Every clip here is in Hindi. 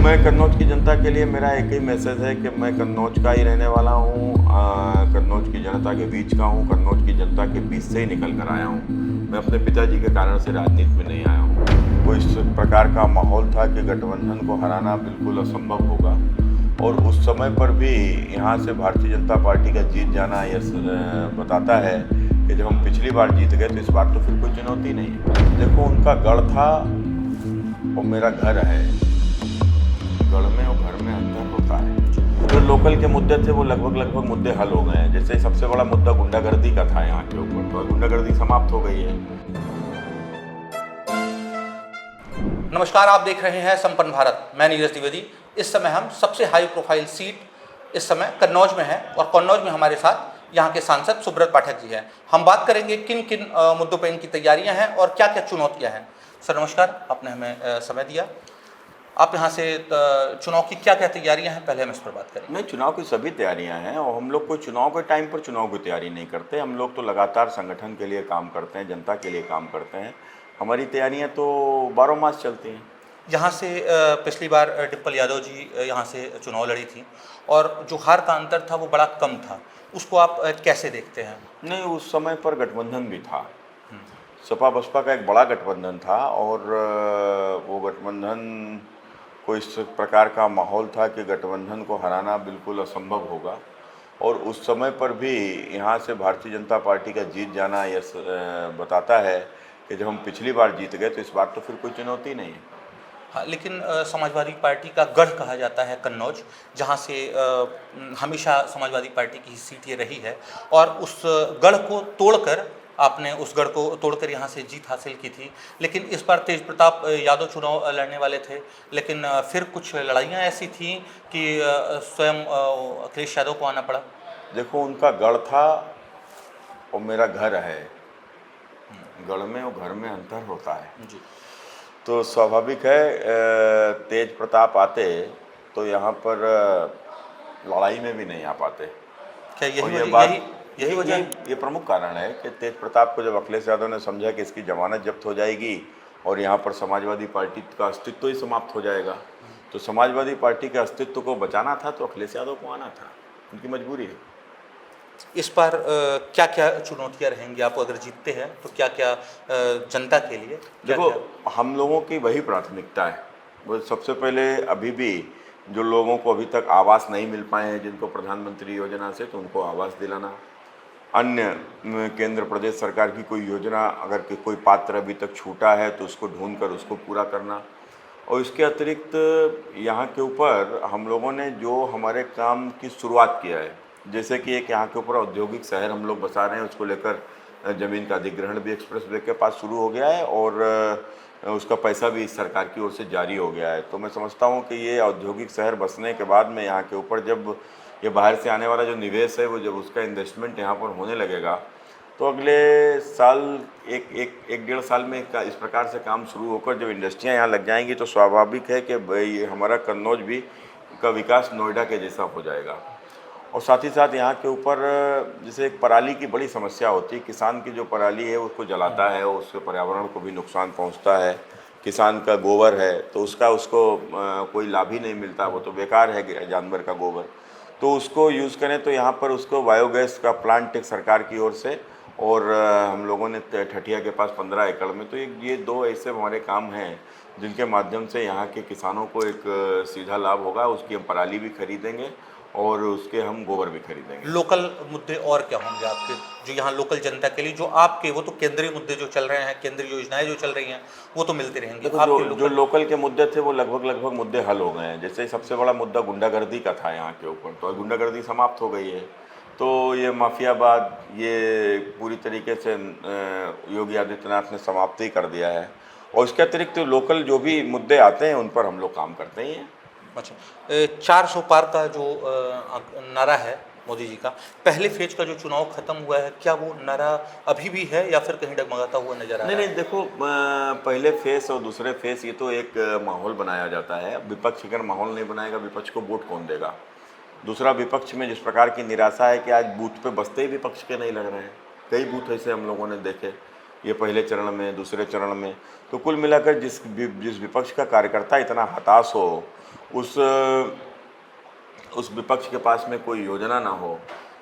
मैं कन्नौज की जनता के लिए मेरा एक ही मैसेज है कि मैं कन्नौज का ही रहने वाला हूँ, कन्नौज की जनता के बीच का हूँ, कन्नौज की जनता के बीच से ही निकल कर आया हूँ। मैं अपने पिताजी के कारण से राजनीति में नहीं आया हूँ। कोई इस प्रकार का माहौल था कि गठबंधन को हराना बिल्कुल असंभव होगा, और उस समय पर भी यहाँ से भारतीय जनता पार्टी का जीत जाना यह बताता है कि जब हम पिछली बार जीत गए तो इस बार तो फिर कोई चुनौती नहीं है। देखो, उनका गढ़ था और मेरा घर है, गढ़ में और घर में अंतर होता है। जो लोकल के मुद्दे थे वो लगभग मुद्दे हल हो गए हैं। जैसे सबसे बड़ा मुद्दा गुंडागर्दी का था यहाँ के ऊपर, तो गुंडागर्दी समाप्त हो गई है। नमस्कार, आप देख रहे हैं संपन्न भारत। मैं नीरज द्विवेदी। इस समय हम सबसे हाई प्रोफाइल सीट इस समय कन्नौज में है, और कन्नौज में हमारे साथ यहाँ के सांसद सुब्रत पाठक जी हैं। हम बात करेंगे किन किन मुद्दों पर इनकी तैयारियां हैं और क्या क्या चुनौतियां हैं। सर नमस्कार, आपने हमें समय दिया। आप यहाँ से चुनाव की क्या क्या तैयारियां हैं, पहले हम इस पर बात करें। नहीं, चुनाव की सभी तैयारियां हैं, और हम लोग कोई चुनाव के टाइम पर चुनाव की तैयारी नहीं करते। हम लोग तो लगातार संगठन के लिए काम करते हैं, जनता के लिए काम करते हैं। हमारी तैयारियां तो 12 मास चलती हैं। यहाँ से पिछली बार डिम्पल यादव जी यहाँ से चुनाव लड़ी थी, और जो हार का अंतर था वो बड़ा कम था। उसको आप कैसे देखते हैं? नहीं, उस समय पर गठबंधन भी था, सपा बसपा का एक बड़ा गठबंधन था, और वो गठबंधन कोई इस प्रकार का माहौल था कि गठबंधन को हराना बिल्कुल असंभव होगा, और उस समय पर भी यहाँ से भारतीय जनता पार्टी का जीत जाना यह बताता है कि जब हम पिछली बार जीत गए तो इस बार तो फिर कोई चुनौती नहीं है। हाँ, लेकिन समाजवादी पार्टी का गढ़ कहा जाता है कन्नौज, जहाँ से हमेशा समाजवादी पार्टी की सीट ये रही है, और उस गढ़ को तोड़कर आपने उस गढ़ को तोड़कर यहाँ से जीत हासिल की थी। लेकिन इस बार तेज प्रताप यादव चुनाव लड़ने वाले थे, लेकिन फिर कुछ लड़ाइयाँ ऐसी थीं कि स्वयं अखिलेश यादव को आना पड़ा। देखो, उनका गढ़ था और मेरा घर है, गढ़ में और घर में अंतर होता है जी। तो स्वाभाविक है तेज प्रताप आते तो यहाँ पर लड़ाई में भी नहीं आ पाते। क्या यही वजह, ये प्रमुख कारण है कि तेज प्रताप को जब अखिलेश यादव ने समझा कि इसकी जमानत जब्त हो जाएगी और यहाँ पर समाजवादी पार्टी का अस्तित्व ही समाप्त हो जाएगा, तो समाजवादी पार्टी के अस्तित्व को बचाना था तो अखिलेश यादव को आना था, उनकी मजबूरी है। इस बार क्या क्या चुनौतियाँ रहेंगी? आप अगर जीतते हैं तो क्या क्या जनता के लिए? देखो, हम लोगों की वही प्राथमिकता है। वो सबसे पहले अभी भी जो लोगों को अभी तक आवास नहीं मिल पाए हैं, जिनको प्रधानमंत्री योजना से, तो उनको आवास दिलाना। अन्य केंद्र प्रदेश सरकार की कोई योजना अगर कोई पात्र अभी तक छूटा है तो उसको ढूंढ कर उसको पूरा करना। और इसके अतिरिक्त यहाँ के ऊपर हम लोगों ने जो हमारे काम की शुरुआत किया है, जैसे कि एक यहाँ के ऊपर औद्योगिक शहर हम लोग बसा रहे हैं, उसको लेकर ज़मीन का अधिग्रहण भी एक्सप्रेस वे के पास शुरू हो गया है, और उसका पैसा भी इस सरकार की ओर से जारी हो गया है। तो मैं समझता हूँ कि ये औद्योगिक शहर बसने के बाद में यहाँ के ऊपर जब ये बाहर से आने वाला जो निवेश है वो जब उसका इन्वेस्टमेंट यहाँ पर होने लगेगा तो अगले साल एक डेढ़ साल में इस प्रकार से काम शुरू होकर जब इंडस्ट्रियाँ यहाँ लग जाएंगी तो स्वाभाविक है कि ये हमारा कन्नौज भी का विकास नोएडा के जैसा हो जाएगा। और साथ ही साथ यहाँ के ऊपर जैसे एक पराली की बड़ी समस्या होती है, किसान की जो पराली है उसको जलाता है, उससे पर्यावरण को भी नुकसान पहुँचता है। किसान का गोबर है तो उसको कोई लाभ ही नहीं मिलता, वो तो बेकार है जानवर का गोबर। तो उसको यूज़ करें तो यहाँ पर उसको बायोगैस का प्लांट एक सरकार की ओर से, और हम लोगों ने ठठिया के पास 15 एकड़ में, तो ये दो ऐसे हमारे काम हैं जिनके माध्यम से यहाँ के किसानों को एक सीधा लाभ होगा। उसकी हम पराली भी खरीदेंगे और उसके हम गोबर भी खरीदेंगे। लोकल मुद्दे और क्या होंगे आपके, जो यहाँ लोकल जनता के लिए, जो आपके, वो तो केंद्रीय मुद्दे जो चल रहे हैं, केंद्रीय योजनाएं जो चल रही हैं वो तो मिलती रहेंगी। जो लोकल के मुद्दे थे वो लगभग मुद्दे हल हो गए हैं। जैसे सबसे बड़ा मुद्दा गुंडागर्दी का था यहाँ के ऊपर, तो गुंडागर्दी समाप्त हो गई है। तो ये माफियाबाद ये पूरी तरीके से योगी आदित्यनाथ ने समाप्त ही कर दिया है, और इसके अतिरिक्त लोकल जो भी मुद्दे आते हैं उन पर हम लोग काम करते ही हैं। अच्छा, 400 पार का जो नारा है मोदी जी का, पहले फेज का जो चुनाव खत्म हुआ है, क्या वो नारा अभी भी है या फिर कहीं डगमगाता हुआ नजर आ रहा है? नहीं, देखो, पहले फेस और दूसरे फेस ये तो एक माहौल बनाया जाता है। विपक्ष अगर माहौल नहीं बनाएगा, विपक्ष को वोट कौन देगा? दूसरा, विपक्ष में जिस प्रकार की निराशा है कि आज बूथ पे बसते ही विपक्ष के नहीं लग रहे हैं। कई बूथ ऐसे हम लोगों ने देखे, ये पहले चरण में, दूसरे चरण में। तो कुल मिलाकर जिस विपक्ष का कार्यकर्ता इतना हताश हो उस विपक्ष के पास में कोई योजना ना हो,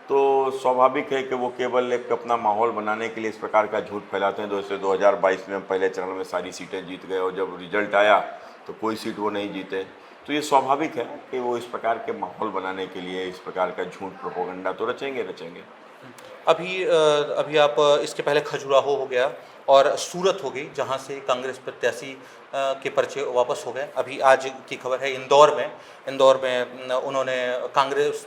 तो स्वाभाविक है कि वो केवल एक अपना माहौल बनाने के लिए इस प्रकार का झूठ फैलाते हैं। जैसे 2022 में हम पहले चरण में सारी सीटें जीत गए और जब रिजल्ट आया तो कोई सीट वो नहीं जीते। तो ये स्वाभाविक है कि वो इस प्रकार के माहौल बनाने के लिए इस प्रकार का झूठ प्रोपेगेंडा तो रचेंगे। अभी आप इसके पहले खजुराहो हो गया और सूरत हो गई, जहां से कांग्रेस प्रत्याशी के पर्चे वापस हो गए। अभी आज की खबर है इंदौर में उन्होंने कांग्रेस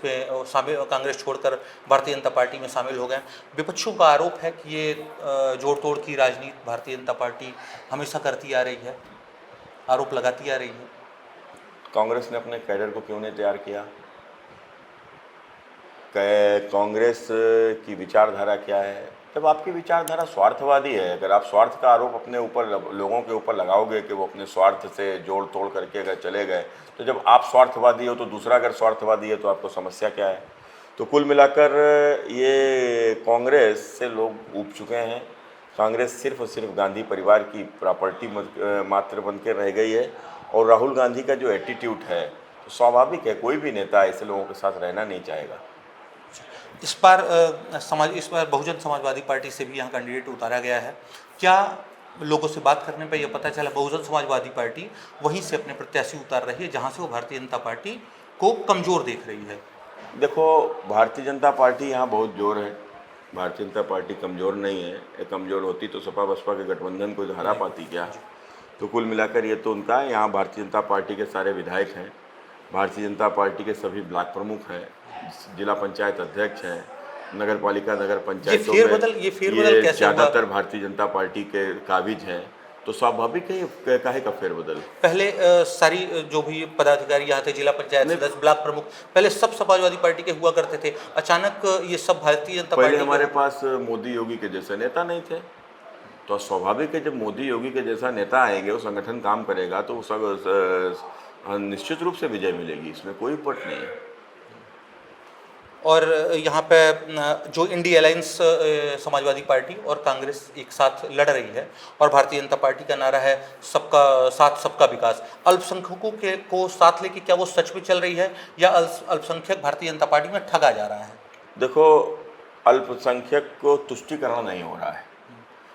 छोड़कर भारतीय जनता पार्टी में शामिल हो गए। विपक्षों का आरोप है कि ये जोड़ तोड़ की राजनीति भारतीय जनता पार्टी हमेशा करती आ रही है, आरोप लगाती आ रही है। कांग्रेस ने अपने कैडर को क्यों नहीं तैयार किया? कांग्रेस की विचारधारा क्या है? जब आपकी विचारधारा स्वार्थवादी है, अगर आप स्वार्थ का आरोप अपने ऊपर लोगों के ऊपर लगाओगे कि वो अपने स्वार्थ से जोड़ तोड़ करके अगर चले गए, तो जब आप स्वार्थवादी हो तो दूसरा अगर स्वार्थवादी है तो आपको समस्या क्या है? तो कुल मिलाकर ये कांग्रेस से लोग ऊब चुके हैं। कांग्रेस सिर्फ और सिर्फ गांधी परिवार की प्रॉपर्टी मात्र बन के रह गई है। और राहुल गांधी का जो एटीट्यूड है, तो स्वाभाविक है कोई भी नेता ऐसे लोगों के साथ रहना नहीं चाहेगा। इस बार बहुजन समाजवादी पार्टी से भी यहाँ कैंडिडेट उतारा गया है। क्या लोगों से बात करने पर यह पता चला बहुजन समाजवादी पार्टी वहीं से अपने प्रत्याशी उतार रही है जहाँ से वो भारतीय जनता पार्टी को कमज़ोर देख रही है? देखो, भारतीय जनता पार्टी यहाँ बहुत जोर है। भारतीय जनता पार्टी कमज़ोर नहीं है। ये कमज़ोर होती तो सपा बसपा के गठबंधन को हरा पाती क्या? तो कुल मिलाकर ये तो उनका है। यहाँ भारतीय जनता पार्टी के सारे विधायक हैं, भारतीय जनता पार्टी के सभी ब्लॉक प्रमुख हैं, जिला पंचायत अध्यक्ष हैं, नगर पालिका नगर पंचायतों में ये फेरबदल कैसे ज़्यादातर भारतीय जनता पार्टी के काबिज हैं। तो स्वाभाविक है ये काहे का फेरबदल। पहले सारी जो भी पदाधिकारी यहाँ थे, जिला पंचायत सदस्य, ब्लॉक प्रमुख, पहले सब समाजवादी पार्टी के हुआ करते थे। अचानक ये सब भारतीय जनता पार्टी। पहले हमारे पास मोदी योगी के जैसे नेता नहीं थे, तो स्वाभाविक है जब मोदी योगी के जैसा नेता आएंगे, वो संगठन काम करेगा तो उस निश्चित रूप से विजय मिलेगी, इसमें कोई पट नहीं है। और यहाँ पे जो इंडी अलायंस समाजवादी पार्टी और कांग्रेस एक साथ लड़ रही है और भारतीय जनता पार्टी का नारा है सबका साथ सबका विकास। अल्पसंख्यकों को साथ लेके क्या वो सच में चल रही है या अल्पसंख्यक भारतीय जनता पार्टी में ठगा जा रहा है? देखो, अल्पसंख्यक को तुष्टीकरण नहीं हो रहा है,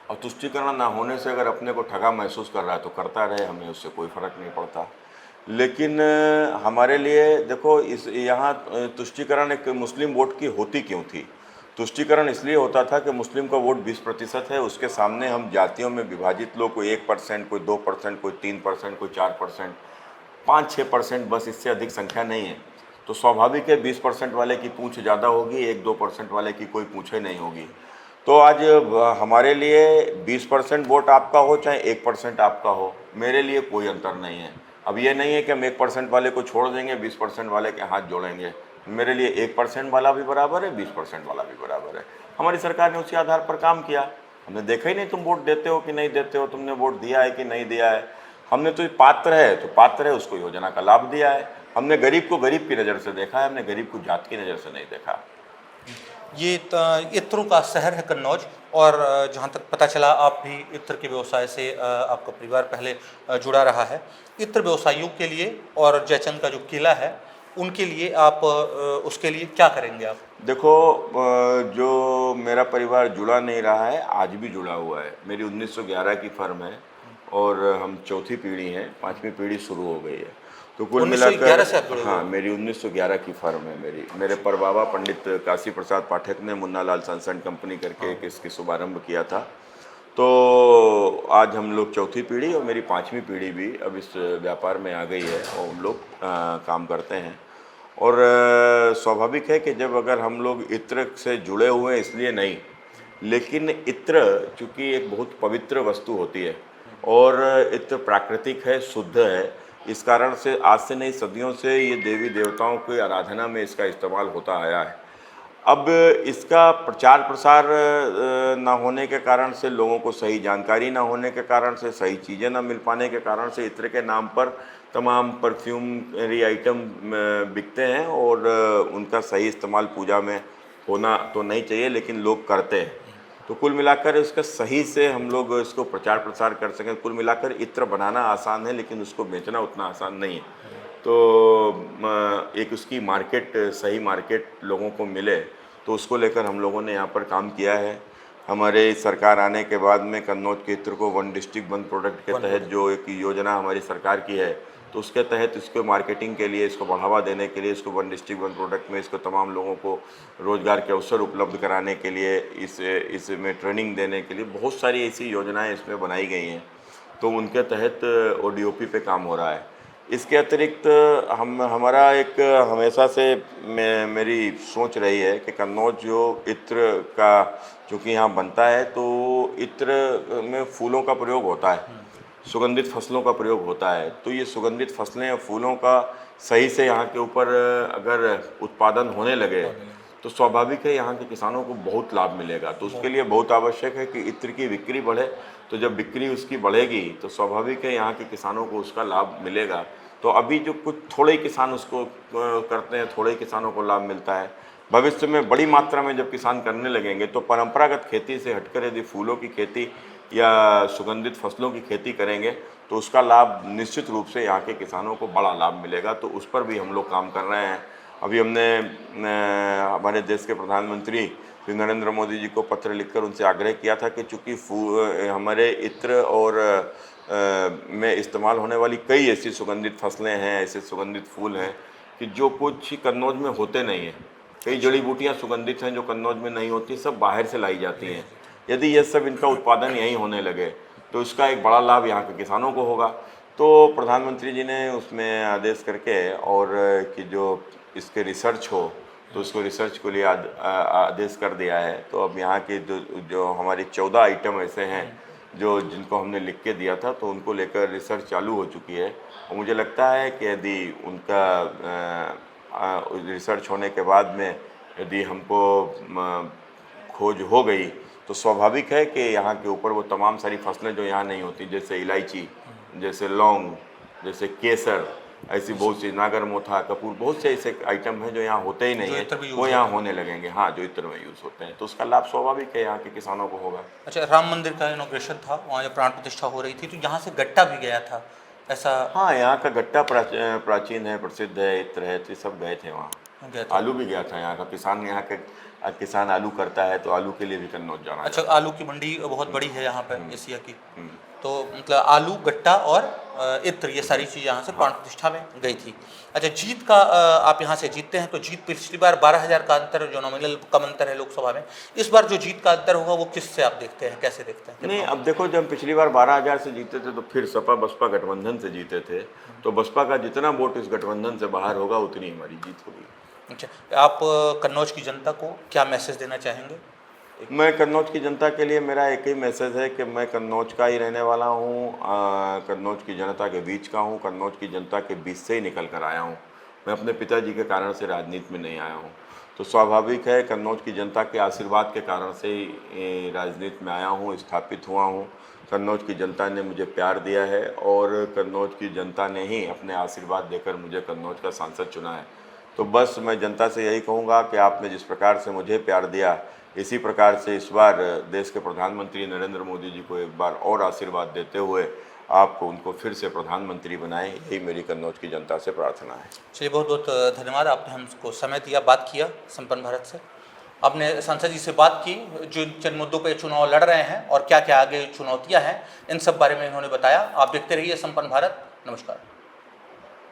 और तुष्टीकरण ना होने से अगर अपने को ठगा महसूस कर रहा है तो करता रहे, हमें उससे कोई फर्क नहीं पड़ता। लेकिन हमारे लिए देखो, इस यहाँ तुष्टीकरण एक मुस्लिम वोट की होती क्यों थी? तुष्टीकरण इसलिए होता था कि मुस्लिम का वोट 20% है, उसके सामने हम जातियों में विभाजित लोग, कोई 1%, कोई 2%, कोई 3%, कोई 4%, 5-6%, बस इससे अधिक संख्या नहीं है। तो स्वाभाविक है 20% वाले की पूंछ ज़्यादा होगी, 1-2% वाले की कोई पूंछे नहीं होगी। तो आज हमारे लिए 20% वोट आपका हो चाहे 1% आपका हो, मेरे लिए कोई अंतर नहीं है। अब ये नहीं है कि हम 1% वाले को छोड़ देंगे, 20% वाले के हाथ जोड़ेंगे। मेरे लिए 1% वाला भी बराबर है, 20% वाला भी बराबर है। हमारी सरकार ने उसी आधार पर काम किया। हमने देखा ही नहीं तुम वोट देते हो कि नहीं देते हो, तुमने वोट दिया है कि नहीं दिया है। हमने तो पात्र है उसको योजना का लाभ दिया है। हमने गरीब को गरीब की नज़र से देखा है, हमने गरीब को जात की नज़र से नहीं देखा। ये इत्रों का शहर है कन्नौज, और जहाँ तक पता चला आप भी इत्र के व्यवसाय से आपका परिवार पहले जुड़ा रहा है। इत्र व्यवसायियों के लिए और जयचंद का जो किला है उनके लिए आप उसके लिए क्या करेंगे आप? देखो, जो मेरा परिवार जुड़ा नहीं रहा है, आज भी जुड़ा हुआ है। मेरी 1911 की फर्म है और हम चौथी पीढ़ी हैं, 5वीं पीढ़ी शुरू हो गई है। तो कुल मिलाकर हाँ, मेरी 1911 की फर्म है। मेरे परबाबा पंडित काशी प्रसाद पाठक ने Munna Lal sons and company करके इसकी शुभारंभ किया था। तो आज हम लोग चौथी पीढ़ी और मेरी 5वीं पीढ़ी भी अब इस व्यापार में आ गई है और हम लोग काम करते हैं। और स्वाभाविक है कि जब अगर हम लोग इत्र से जुड़े हुए हैं इसलिए नहीं, लेकिन इत्र चूँकि एक बहुत पवित्र वस्तु होती है और इत्र प्राकृतिक है, शुद्ध है, इस कारण से आज से नहीं सदियों से ये देवी देवताओं की आराधना में इसका इस्तेमाल होता आया है। अब इसका प्रचार प्रसार ना होने के कारण से, लोगों को सही जानकारी ना होने के कारण से, सही चीज़ें ना मिल पाने के कारण से इत्र के नाम पर तमाम परफ्यूमरी आइटम बिकते हैं और उनका सही इस्तेमाल पूजा में होना तो नहीं चाहिए, लेकिन लोग करते हैं। तो कुल मिलाकर इसका सही से हम लोग इसको प्रचार प्रसार कर सकें। कुल मिलाकर इत्र बनाना आसान है, लेकिन उसको बेचना उतना आसान नहीं है। तो एक उसकी मार्केट, सही मार्केट लोगों को मिले, तो उसको लेकर हम लोगों ने यहाँ पर काम किया है। हमारे सरकार आने के बाद में कन्नौज के इत्र को वन डिस्ट्रिक्ट वन प्रोडक्ट के तहत जो एक योजना हमारी सरकार की है, तो उसके तहत इसको मार्केटिंग के लिए, इसको बढ़ावा देने के लिए, इसको वन डिस्ट्रिक्ट वन प्रोडक्ट में इसको तमाम लोगों को रोज़गार के अवसर उपलब्ध कराने के लिए, इसमें ट्रेनिंग देने के लिए बहुत सारी ऐसी योजनाएं इसमें बनाई गई हैं। तो उनके तहत ODOP पे काम हो रहा है। इसके अतिरिक्त हमारा एक हमेशा से मेरी सोच रही है कि कन्नौज जो इत्र का चूँकि यहाँ बनता है, तो इत्र में फूलों का प्रयोग होता है, सुगंधित फसलों का प्रयोग होता है। तो ये सुगंधित फसलें और फूलों का सही से यहाँ के ऊपर अगर उत्पादन होने लगे तो स्वाभाविक है यहाँ के किसानों को बहुत लाभ मिलेगा। तो उसके लिए बहुत आवश्यक है कि इत्र की बिक्री बढ़े। तो जब बिक्री उसकी बढ़ेगी तो स्वाभाविक है यहाँ के किसानों को उसका लाभ मिलेगा। तो अभी जो कुछ थोड़े ही किसान उसको करते हैं, थोड़े ही किसानों को लाभ मिलता है। भविष्य में बड़ी मात्रा में जब किसान करने लगेंगे तो परंपरागत खेती से हटकर यदि फूलों की खेती या सुगंधित फसलों की खेती करेंगे तो उसका लाभ निश्चित रूप से यहाँ के किसानों को बड़ा लाभ मिलेगा। तो उस पर भी हम लोग काम कर रहे हैं। अभी हमने हमारे देश के प्रधानमंत्री श्री नरेंद्र मोदी जी को पत्र लिखकर उनसे आग्रह किया था कि चूँकि हमारे इत्र और में इस्तेमाल होने वाली कई ऐसी सुगंधित फसलें हैं, ऐसे सुगंधित फूल हैं कि जो कुछ कन्नौज में होते नहीं हैं। कई जड़ी बूटियाँ सुगंधित हैं जो कन्नौज में नहीं होती, सब बाहर से लाई जाती हैं। यदि ये सब इनका उत्पादन यहीं होने लगे तो इसका एक बड़ा लाभ यहाँ के किसानों को होगा। तो प्रधानमंत्री जी ने उसमें आदेश करके और कि जो इसके रिसर्च हो तो उसको रिसर्च के लिए आदेश कर दिया है। तो अब यहाँ के जो हमारी 14 आइटम ऐसे हैं जो जिनको हमने लिख के दिया था, तो उनको लेकर रिसर्च चालू हो चुकी है। और मुझे लगता है कि यदि उनका रिसर्च होने के बाद में यदि हमको खोज हो गई तो स्वाभाविक है कि यहाँ के ऊपर वो तमाम सारी फसलें जो यहाँ नहीं होती, जैसे इलायची, जैसे लौंग, जैसे केसर, ऐसी बहुत सी नागर मोथा, कपूर, बहुत से ऐसे आइटम हैं जो यहाँ होते ही नहीं है, वो यहाँ होने लगेंगे। हाँ, जो इत्र में यूज़ होते हैं, तो उसका लाभ स्वाभाविक है यहाँ के किसानों को होगा। अच्छा, राम मंदिर का इनॉग्रेशन था, वहाँ जब प्राण प्रतिष्ठा हो रही थी तो यहाँ से गट्टा भी गया था, ऐसा? हाँ, यहाँ का गट्टा प्राचीन है, प्रसिद्ध है, इत्र है, तो सब गए थे वहाँ। आलू भी गया था यहाँ का। किसान आलू करता है तो आलू के लिए भी कन्नौज जाना। अच्छा, आलू की मंडी बहुत बड़ी है यहाँ पर एशिया की। तो मतलब आलू, गट्टा और इत्र, ये सारी चीज़ यहाँ से प्राण प्रतिष्ठा में गई थी। अच्छा, जीत का आप यहाँ से जीतते हैं तो जीत पिछली बार 12,000 का अंतर जो नॉमिनल कम अंतर है लोकसभा में, इस बार जो जीत का अंतर होगा वो किससे आप देखते हैं, कैसे देखते हैं? नहीं, अब देखो, जब पिछली बार 12,000 से जीते थे तो फिर सपा बसपा गठबंधन से जीते थे, तो बसपा का जितना वोट इस गठबंधन से बाहर होगा उतनी हमारी जीत होगी। अच्छा, आप कन्नौज की जनता को क्या मैसेज देना चाहेंगे? मैं कन्नौज की जनता के लिए मेरा एक ही मैसेज है कि मैं कन्नौज का ही रहने वाला हूँ, कन्नौज की जनता के बीच का हूँ, कन्नौज की जनता के बीच से ही निकल कर आया हूँ। मैं अपने पिताजी के कारण से राजनीति में नहीं आया हूँ। तो स्वाभाविक है कन्नौज की जनता के आशीर्वाद के कारण से ही राजनीति में आया हूँ, स्थापित हुआ हूँ। कन्नौज की जनता ने मुझे प्यार दिया है और कन्नौज की जनता ने ही अपने आशीर्वाद देकर मुझे कन्नौज का सांसद चुना है। तो बस मैं जनता से यही कहूँगा कि आपने जिस प्रकार से मुझे प्यार दिया, इसी प्रकार से इस बार देश के प्रधानमंत्री नरेंद्र मोदी जी को एक बार और आशीर्वाद देते हुए आपको उनको फिर से प्रधानमंत्री बनाएं, यही मेरी कन्नौज की जनता से प्रार्थना है। चलिए, बहुत बहुत धन्यवाद, आपने हमको समय दिया, बात किया संपन्न भारत से। आपने सांसद जी से बात की, जो जिन मुद्दों पर चुनाव लड़ रहे हैं और क्या क्या आगे चुनौतियाँ हैं, इन सब बारे में इन्होंने बताया। आप देखते रहिए संपन्न भारत। नमस्कार।